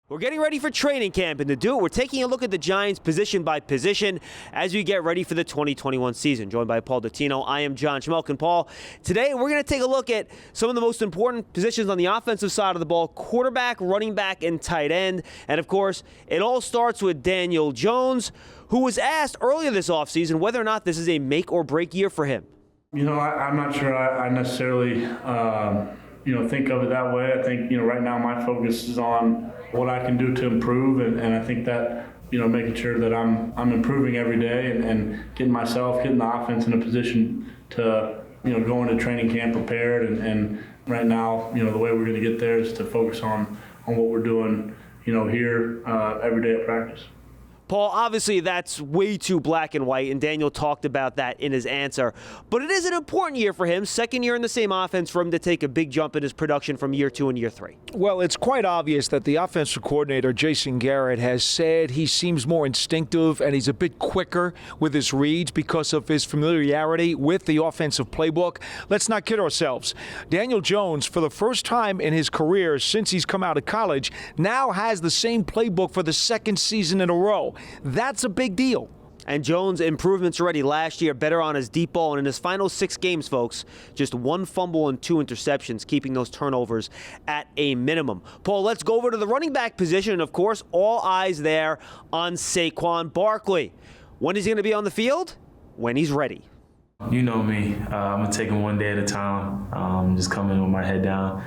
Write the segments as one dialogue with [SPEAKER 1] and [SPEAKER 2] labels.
[SPEAKER 1] We're getting ready for training camp, and to do it, we're taking a look at the Giants position by position as we get ready for the 2021 season. Joined by Paul Dottino, I am John Schmeelk and Paul. Today, we're going to take a look at some of the most important positions on the offensive side of the ball: quarterback, running back, and tight end. And of course, it all starts with Daniel Jones, who was asked earlier this offseason whether or not this is a make or break year for him.
[SPEAKER 2] I'm not sure I necessarily, think of it that way. I think, right now my focus is on what I can do to improve, and I think that, making sure that I'm improving every day and getting the offense in a position to, go into training camp prepared. And right now, the way we're going to get there is to focus on what we're doing, here every day at practice.
[SPEAKER 1] Paul, obviously that's way too black and white, and Daniel talked about that in his answer. But it is an important year for him, second year in the same offense, for him to take a big jump in his production from year 2 and year 3.
[SPEAKER 3] Well, it's quite obvious that the offensive coordinator, Jason Garrett, has said he seems more instinctive and he's a bit quicker with his reads because of his familiarity with the offensive playbook. Let's not kid ourselves. Daniel Jones, for the first time in his career since he's come out of college, now has the same playbook for the second season in a row. That's a big deal.
[SPEAKER 1] And Jones' improvements already last year, better on his deep ball, and in his final 6 games, folks, just 1 fumble and 2 interceptions, keeping those turnovers at a minimum. Paul, let's go over to the running back position, and of course, all eyes there on Saquon Barkley. When he's going to be on the field? When he's ready.
[SPEAKER 4] You know me. I'm going to take them one day at a time. Just coming with my head down,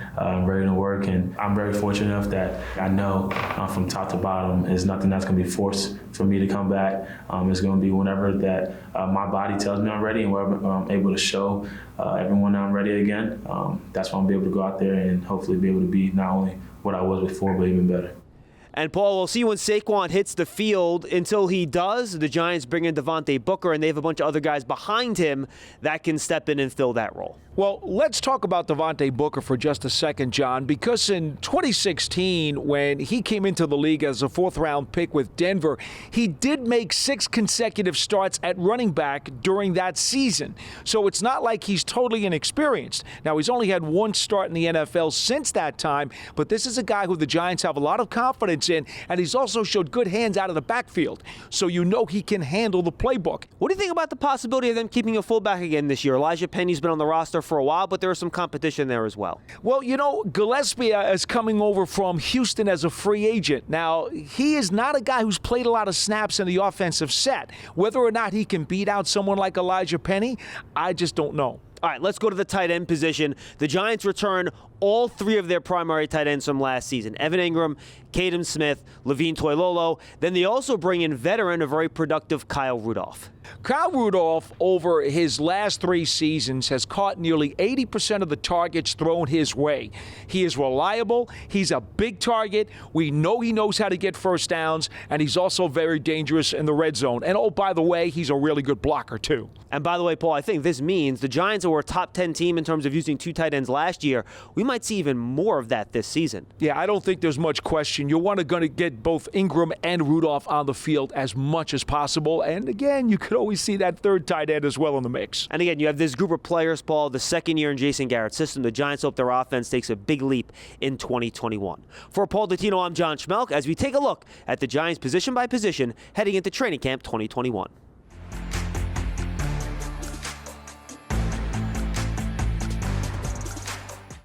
[SPEAKER 4] ready to work. And I'm very fortunate enough that I know from top to bottom is nothing that's going to be forced for me to come back. It's going to be whenever that my body tells me I'm ready, and wherever I'm able to show everyone that I'm ready again. That's when I'll be able to go out there and hopefully be able to be not only what I was before, but even better.
[SPEAKER 1] And, Paul, we'll see when Saquon hits the field. Until he does, the Giants bring in Devontae Booker, and they have a bunch of other guys behind him that can step in and fill that role.
[SPEAKER 3] Well, let's talk about Devontae Booker for just a second, John, because in 2016, when he came into the league as a 4th-round pick with Denver, he did make 6 consecutive starts at running back during that season. So it's not like he's totally inexperienced. Now, he's only had 1 start in the NFL since that time, but this is a guy who the Giants have a lot of confidence in, and he's also showed good hands out of the backfield. So he can handle the playbook.
[SPEAKER 1] What do you think about the possibility of them keeping a fullback again this year? Elijah Penny's been on the roster for a while, but there is some competition there as well.
[SPEAKER 3] Well, Gillespie is coming over from Houston as a free agent. Now, he is not a guy who's played a lot of snaps in the offensive set. Whether or not he can beat out someone like Elijah Penny, I just don't know.
[SPEAKER 1] All right, let's go to the tight end position. The Giants return all 3 of their primary tight ends from last season: Evan Ingram, Caden Smith, Levine Toilolo. Then they also bring in veteran, a very productive Kyle Rudolph.
[SPEAKER 3] Kyle Rudolph, over his last 3 seasons, has caught nearly 80% of the targets thrown his way. He is reliable. He's a big target. We know he knows how to get first downs, and he's also very dangerous in the red zone. And, oh, by the way, he's a really good blocker, too.
[SPEAKER 1] And by the way, Paul, I think this means the Giants were a top 10 team in terms of using 2 tight ends last year. We might see even more of that this season.
[SPEAKER 3] Yeah, I don't think there's much question. You're going to get both Ingram and Rudolph on the field as much as possible. And again, you could always see that 3rd tight end as well in the mix.
[SPEAKER 1] And again, you have this group of players, Paul, the second year in Jason Garrett's system. The Giants hope their offense takes a big leap in 2021. For Paul Dottino, I'm John Schmeelk as we take a look at the Giants position by position heading into training camp 2021.